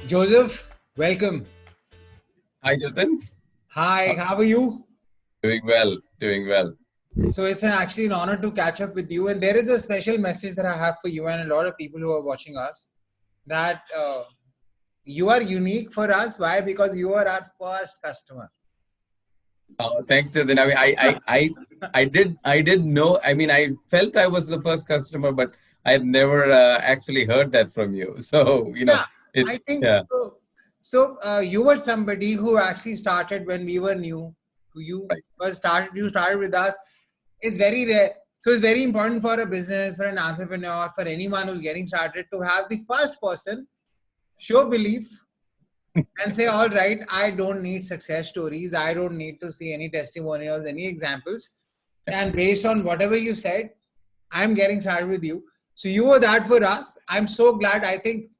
Joseph, welcome. Hi, Jatin. Hi, how are you? Doing well, doing well. So it's actually an honor to catch up with you. And there is a special message that I have for you and a lot of people who are watching us, that you are unique for us. Why? Because you are our first customer. Thanks, Jatin. I did know. I mean, I felt I was the first customer, but I had never actually heard that from you. So, Yeah, it, I think yeah, so. So you were somebody who actually started when we were new. Who you right. you started with us. It's very rare. So it's very important for a business, for an entrepreneur, for anyone who's getting started to have the first person show belief and say, all right, I don't need success stories. I don't need to see any testimonials, any examples. And based on whatever you said, I'm getting started with you. So you were that for us. I'm so glad. I think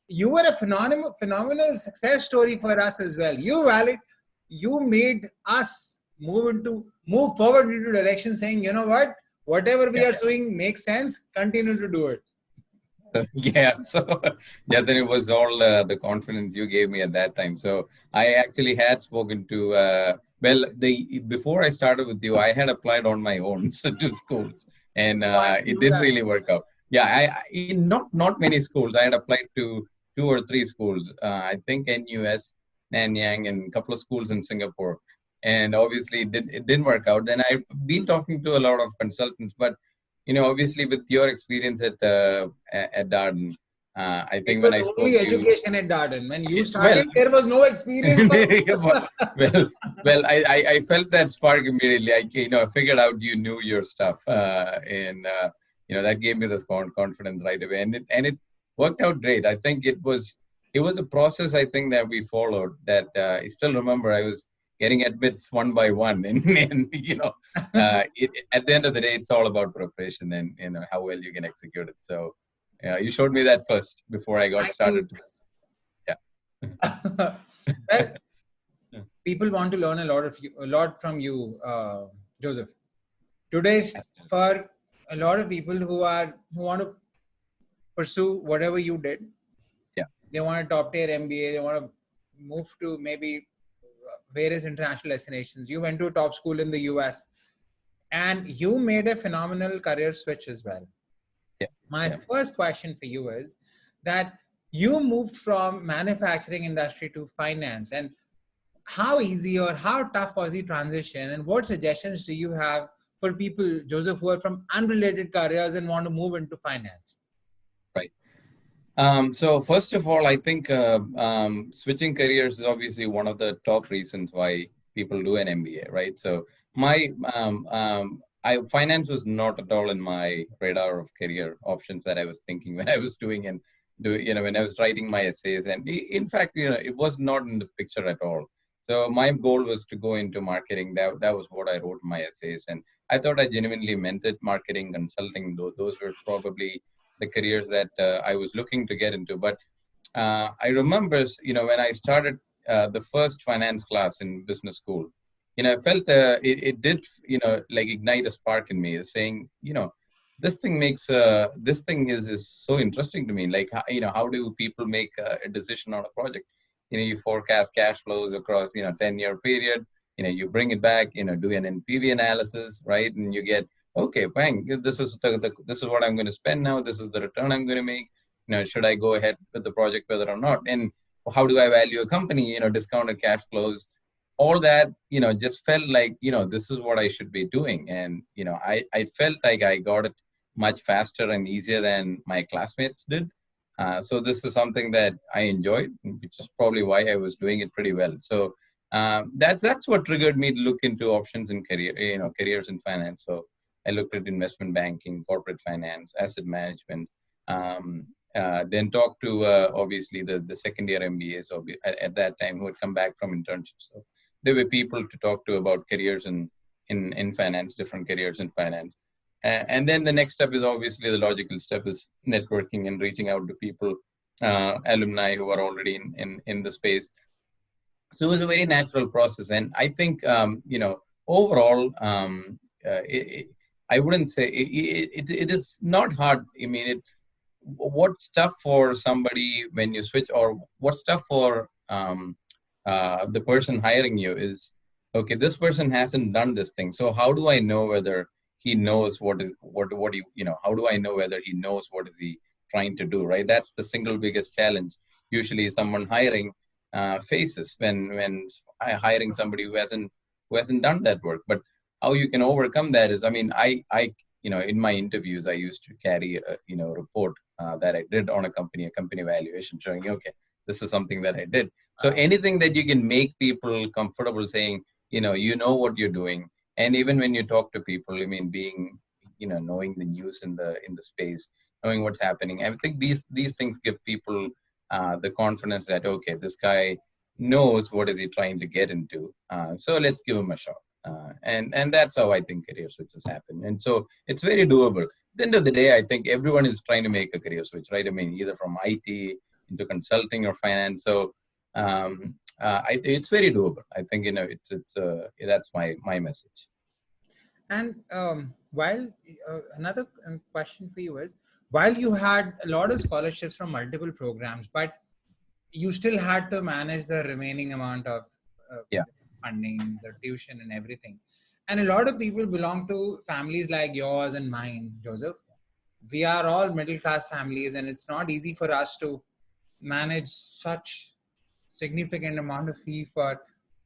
you were a phenomenal success story for us as well. You made us move forward into direction saying, you know what, whatever we Yeah. are doing makes sense, continue to do it. Yeah, so Jatin, it was all the confidence you gave me at that time. So I actually had spoken to, before I started with you, I had applied on my own to schools, and Oh, I it knew didn't that. really work out. Yeah, in not many schools. I had applied to 2 or 3 schools. I think NUS, Nanyang, and a couple of schools in Singapore. And obviously, it didn't work out. Then I've been talking to a lot of consultants, but obviously with your experience at Darden, I It think when was I spoke only to you, education at Darden. When you well, started, there was no experience. well, I felt that spark immediately. I figured out you knew your stuff, and that gave me this confidence right away, and it worked out great. I think it was a process, I think, that we followed. That I still remember. I was getting admits one by one, at the end of the day, it's all about preparation and how well you can execute it. So, you showed me that first before I got I knew. started. Yeah. Well, people want to learn a lot from you, Joseph. Today's for a lot of people who want to pursue whatever you did. Yeah. They want a top tier MBA. They want to move to maybe various international destinations. You went to a top school in the US, and you made a phenomenal career switch as well. Yeah. My Yeah. first question for you is that you moved from manufacturing industry to finance, and how easy or how tough was the transition, and what suggestions do you have for people, Joseph, who are from unrelated careers and want to move into finance? Right. So first of all, I think switching careers is obviously one of the top reasons why people do an MBA, right? So my finance was not at all in my radar of career options that I was thinking when I was when I was writing my essays, and in fact, it was not in the picture at all. So my goal was to go into marketing. That was what I wrote in my essays, and I thought I genuinely meant it. Marketing, consulting, those were probably the careers that I was looking to get into. But I remember, when I started the first finance class in business school, I felt it did, like ignite a spark in me, saying, this thing is so interesting to me. Like, how do people make a decision on a project? You forecast cash flows across, 10-year period. You bring it back, do an NPV analysis, right? And you get, okay, bang, this is this is what I'm going to spend now. This is the return I'm going to make. Should I go ahead with the project whether or not? And how do I value a company? Discounted cash flows, all that, just felt like, this is what I should be doing. And, I felt like I got it much faster and easier than my classmates did. So this is something that I enjoyed, which is probably why I was doing it pretty well. So that's what triggered me to look into options in careers in finance. So I looked at investment banking, corporate finance, asset management, then talked to obviously the second year MBAs at that time who had come back from internships. So there were people to talk to about careers in finance, different careers in finance. And then the next step is obviously the logical step is networking and reaching out to people, alumni who are already in the space. So it was a very natural process. And I think, overall, I wouldn't say it is not hard. I mean, what's tough for somebody when you switch, or what's tough for the person hiring you is, okay, this person hasn't done this thing. So how do I know whether he knows what he, how do I know whether he knows what is he trying to do, right? That's the single biggest challenge usually someone hiring faces when hiring somebody who hasn't done that work. But how you can overcome that is, I mean, I in my interviews, I used to carry a report that I did on a company evaluation showing, okay, this is something that I did. So anything that you can make people comfortable saying, what you're doing. And even when you talk to people, I mean, being, knowing the news in the space, knowing what's happening. I think these things give people the confidence that, okay, this guy knows what is he trying to get into. So let's give him a shot. And that's how I think career switches happen. And so it's very doable. At the end of the day, I think everyone is trying to make a career switch, right? I mean, either from IT into consulting or finance. So it's very doable. I think, that's my message. And while another question for you is, while you had a lot of scholarships from multiple programs, but you still had to manage the remaining amount of funding, the tuition and everything. And a lot of people belong to families like yours and mine, Joseph. We are all middle class families, and it's not easy for us to manage such significant amount of fee for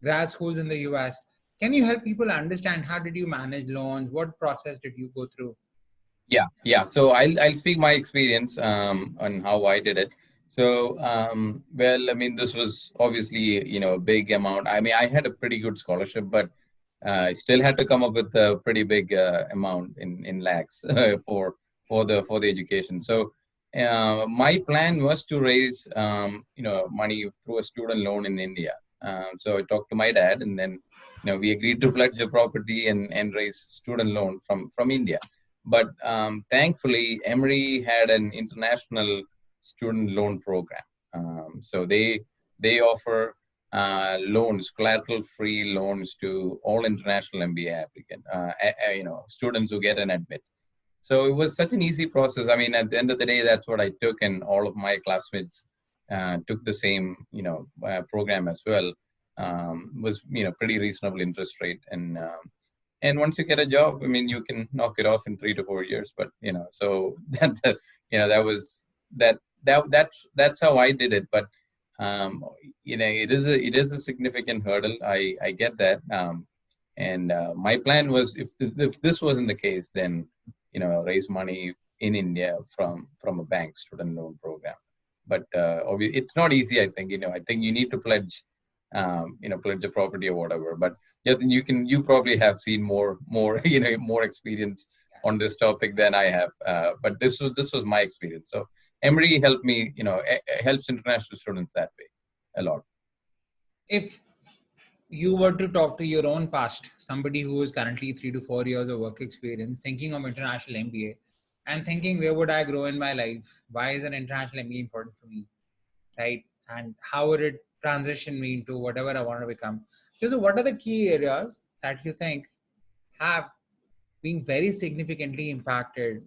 grad schools in the US. Can you help people understand how did you manage loans? What process did you go through? Yeah. So I'll speak my experience on how I did it. So, well, I mean, this was obviously, a big amount. I mean, I had a pretty good scholarship, but I still had to come up with a pretty big amount in lakhs for the education. So, my plan was to raise, money through a student loan in India. So I talked to my dad, and then, we agreed to pledge the property and raise student loan from India. But thankfully, Emory had an international student loan program. So they offer loans, collateral-free loans to all international MBA applicant, students who get an admit. So it was such an easy process. I mean, at the end of the day, that's what I took, and all of my classmates took the same, program as well. Was pretty reasonable interest rate, and once you get a job, I mean, you can knock it off in 3 to 4 years. But so that's how I did it. But it is a significant hurdle. I get that. And my plan was, if this wasn't the case, then raise money in India from a bank student loan program. But it's not easy. I think I think you need to pledge a property or whatever. But yeah, then you probably have seen more more experience on this topic than I have. But this was my experience. So Emory helped me, helps international students that way a lot. If you were to talk to your own past, somebody who is currently 3 to 4 years of work experience, thinking of international MBA and thinking, where would I grow in my life? Why is an international MBA important for me? Right? And how would it transition me into whatever I want to become? So what are the key areas that you think have been very significantly impacted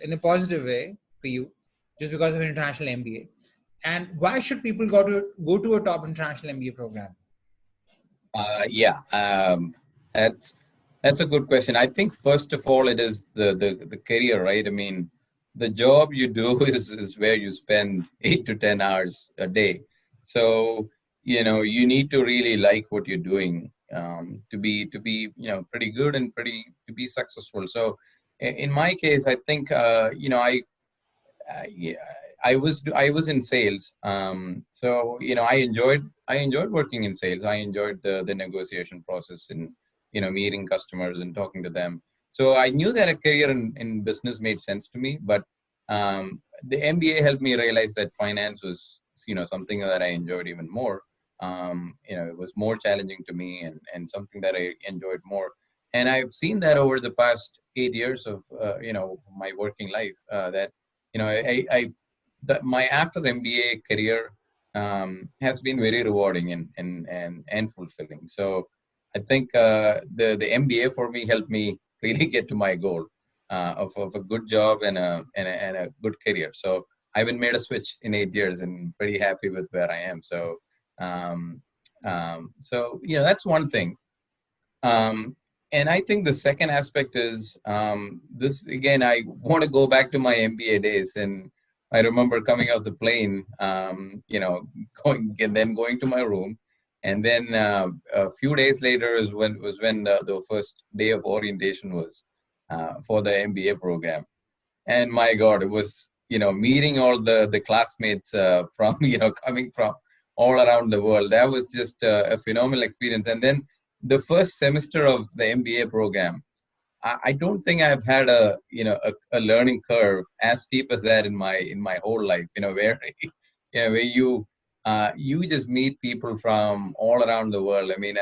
in a positive way for you just because of an international MBA? And why should people go to a top international MBA program? That's a good question. I think first of all, it is the career, right? I mean, the job you do is where you spend 8 to 10 hours a day. So you need to really like what you're doing to be pretty good and to be successful. So in my case, I think I was in sales. So I enjoyed working in sales. I enjoyed the negotiation process and meeting customers and talking to them. So I knew that a career in business made sense to me. But the MBA helped me realize that finance was something that I enjoyed even more. It was more challenging to me and something that I enjoyed more. And I've seen that over the past 8 years of my working life that my after MBA career has been very rewarding and fulfilling. So I think the MBA for me helped me really get to my goal. of a good job and a good career. So I haven't made a switch in 8 years, and pretty happy with where I am. So that's one thing. And I think the second aspect is this again. I want to go back to my MBA days, and I remember coming off the plane, going to my room, and then a few days later was when the first day of orientation was for the MBA program. And my God, it was meeting all the classmates from coming from all around the world. That was just a phenomenal experience. And then the first semester of the MBA program, I don't think I've had a learning curve as steep as that in my whole life. Where where you just meet people from all around the world. I mean,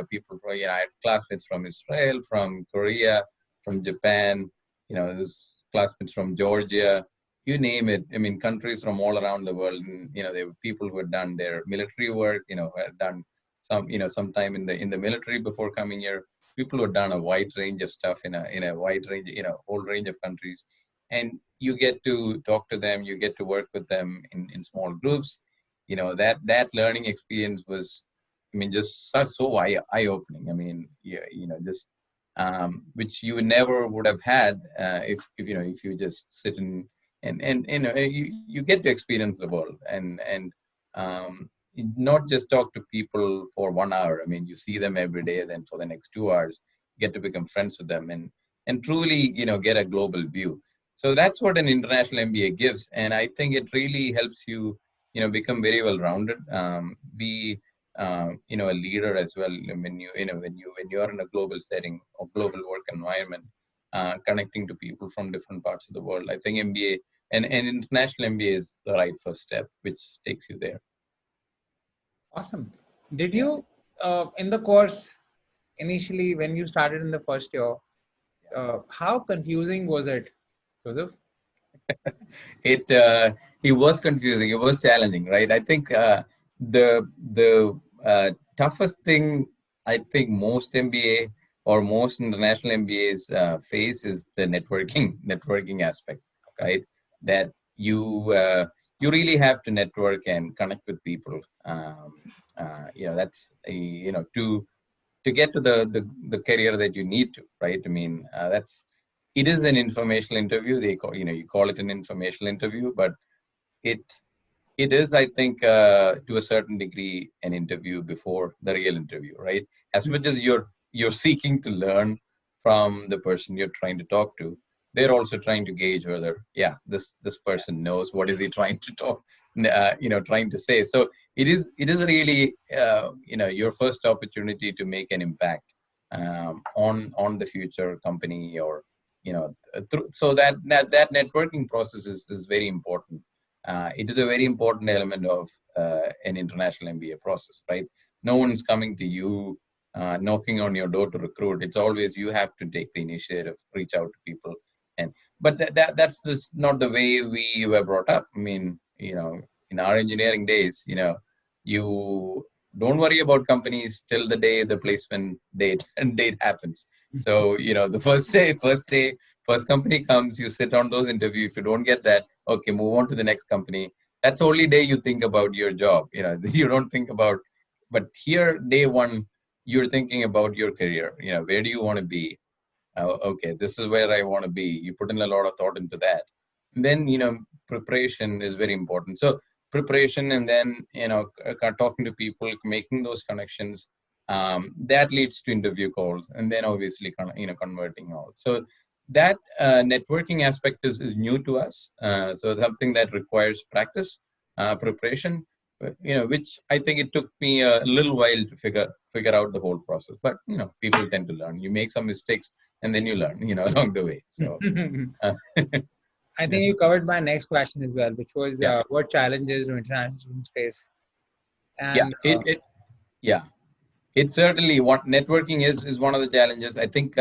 people from I had classmates from Israel, from Korea, from Japan. There's classmates from Georgia. You name it. I mean, countries from all around the world. And there were people who had done their military work. Had done some time in the military before coming here. People who have done a wide range of stuff in a wide range, whole range of countries, and you get to talk to them, you get to work with them in small groups. That learning experience was, I mean, just so eye opening. I mean, just which you never would have had if you just sit and you get to experience the world and not just talk to people for 1 hour. I mean, you see them every day, then for the next 2 hours, you get to become friends with them and truly, get a global view. So that's what an international MBA gives. And I think it really helps you, become very well-rounded, be, a leader as well. When you are in a global setting or global work environment, connecting to people from different parts of the world. I think MBA and international MBA is the right first step, which takes you there. Awesome. Did you, in the course, initially when you started in the first year, how confusing was it, Joseph? It was confusing. It was challenging, right? I think the toughest thing I think most MBA or most international MBAs face is the networking aspect, right? That you really have to network and connect with people. That's to get to the career that you need to, right? I mean, it is an informational interview. They call you call it an informational interview, but it is, I think, to a certain degree, an interview before the real interview, right? As much as you're seeking to learn from the person you're trying to talk to, they're also trying to gauge whether, this person knows what is he trying to talk, trying to say. So it is really, your first opportunity to make an impact on the future company, or so that networking process is very important. It is a very important element of an international MBA process, right? No one's coming to you, knocking on your door to recruit. It's always you have to take the initiative, reach out to people, but that's just not the way we were brought up. I mean, in our engineering days, you don't worry about companies till the day the placement date happens. So the first company comes, you sit on those interviews. If you don't get that, okay, move on to the next company. That's the only day you think about your job. You don't think about, but here, day one, you're thinking about your career. Where do you want to be? Okay, this is where I want to be. You put in a lot of thought into that. And then, preparation is very important. So preparation, and then, talking to people, making those connections, that leads to interview calls, and then obviously, converting all. So that networking aspect is new to us. So something that requires practice, preparation, which I think it took me a little while to figure out the whole process. But, people tend to learn. You make some mistakes and then you learn, along the way. So I think you covered my next question as well, which was what challenges do international students face? And it's certainly what networking is one of the challenges. I think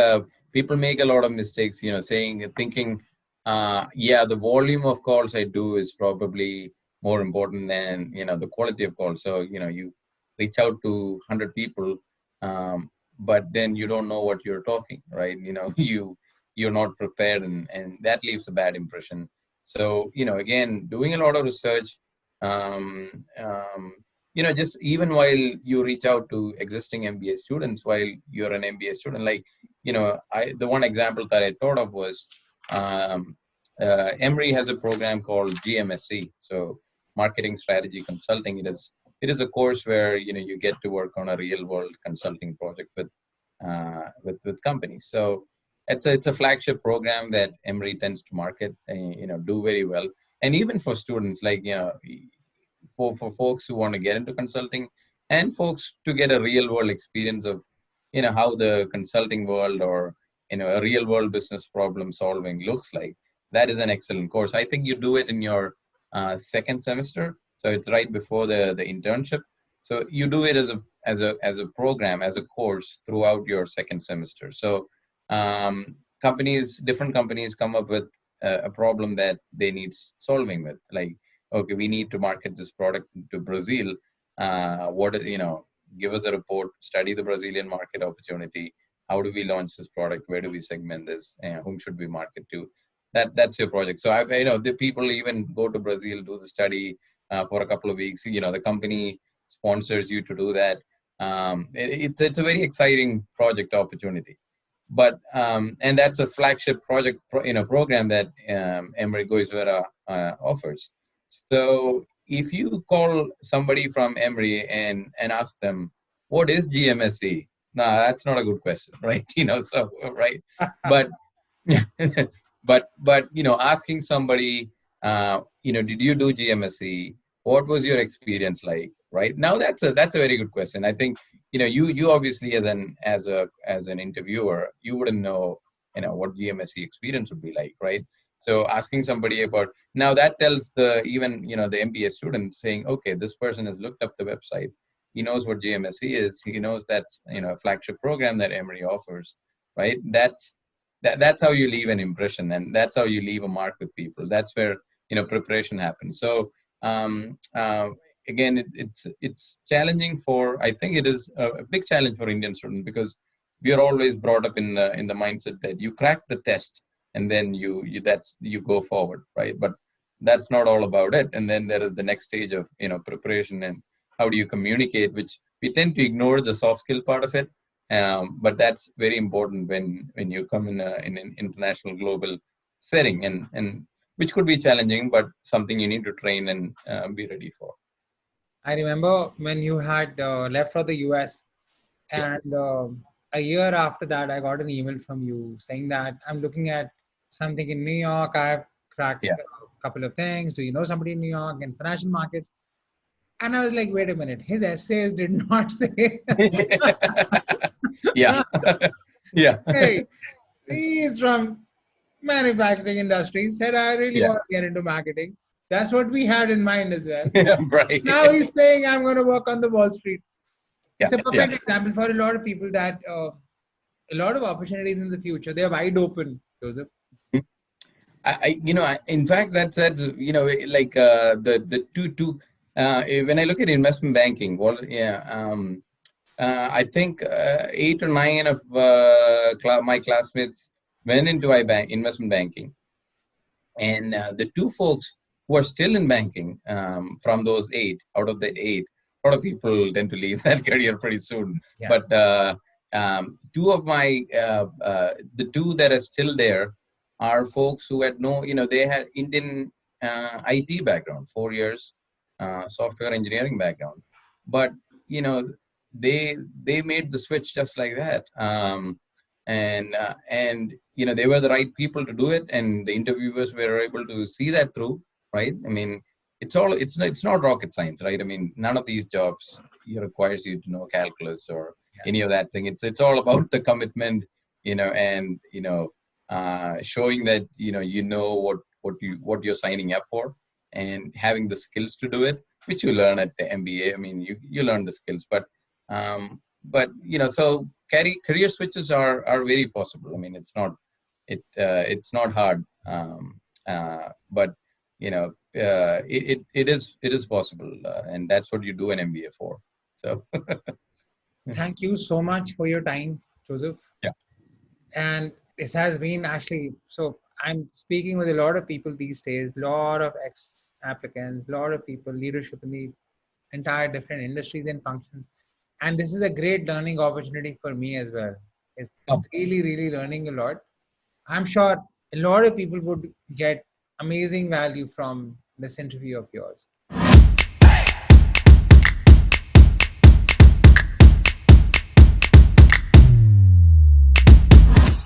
people make a lot of mistakes, thinking, the volume of calls I do is probably more important than, the quality of calls. So, you reach out to 100 people, but then you don't know what you're talking, right? you're not prepared, and that leaves a bad impression. So, again, doing a lot of research, um, um, just even while you reach out to existing MBA students while you're an MBA student, like, the one example that I thought of was, Emory has a program called GMSC. So marketing strategy consulting. It is a course where, you get to work on a real world consulting project with companies. So it's a flagship program that Emory tends to market, and, do very well. And even for students, like, for folks who want to get into consulting, and folks to get a real world experience of, how the consulting world, or, a real world business problem solving looks like. That is an excellent course. I think you do it in your second semester. So it's right before the internship. So you do it as a program, as a course throughout your second semester. So different companies come up with a problem that they need solving with. Like, okay, we need to market this product to Brazil. Give us a report, study the Brazilian market opportunity. How do we launch this product? Where do we segment this? Whom should we market to? That's your project. So the people even go to Brazil, do the study for a couple of weeks. The company sponsors you to do that. It's a very exciting project opportunity. But and that's a flagship project program that Emory Goisvera offers. So if you call somebody from Emory and ask them, what is GMSE? No, that's not a good question, right? So right. But but asking somebody, did you do GMSE? What was your experience like? Right now, that's a very good question. I think, you obviously, as an interviewer, you wouldn't know, what GMSE experience would be like, right? So asking somebody about, now that tells the MBA student, saying, okay, this person has looked up the website. He knows what GMSE is. He knows that's, a flagship program that Emory offers, right? That's how you leave an impression, and that's how you leave a mark with people. That's where, preparation happens. So again, it's challenging for, I think it is a big challenge for Indian students, because we are always brought up in the mindset that you crack the test and then you go forward, right? But that's not all about it. And then there is the next stage of, preparation, and how do you communicate, which we tend to ignore the soft skill part of it. But that's very important when you come in an international global setting, and which could be challenging, but something you need to train and be ready for. I remember when you had left for the US, Yeah. and a year after that, I got an email from you saying that I'm looking at something in New York. I've cracked Yeah. a couple of things. Do you know somebody in New York in financial markets? And I was like, wait a minute, his essays did not say, Yeah. Yeah. hey, he's from manufacturing industry. He said, I really Yeah. want to get into marketing. That's what we had in mind as well. Right. Now he's saying, I'm going to work on the Wall Street. Yeah. It's a Yeah. perfect example for a lot of people that a lot of opportunities in the future. They're wide open, Joseph. In fact, that's like the two. When I look at investment banking, I think 8 or 9 of my classmates went into investment banking, and the two folks who are still in banking, from those 8, out of the 8, a lot of people tend to leave that career pretty soon. Yeah. But the two that are still there are folks who had they had Indian IT background, 4 years, software engineering background, but you know they made the switch just like that. And they were the right people to do it, and the interviewers were able to see that through, right? I mean, it's not rocket science, right? I mean, none of these jobs requires you to know calculus or any of that thing. It's all about the commitment, and showing that what you're signing up for, and having the skills to do it, which you learn at the MBA. I mean, you learn the skills, but so career switches are very possible. I mean, it's not hard, but it is possible, and that's what you do an MBA for. So Thank you so much for your time, Joseph. Yeah. And this has been actually, so I'm speaking with a lot of people these days, a lot of ex-applicants, a lot of people, leadership in the entire different industries and functions. And this is a great learning opportunity for me as well. It's really, really learning a lot. I'm sure a lot of people would get amazing value from this interview of yours.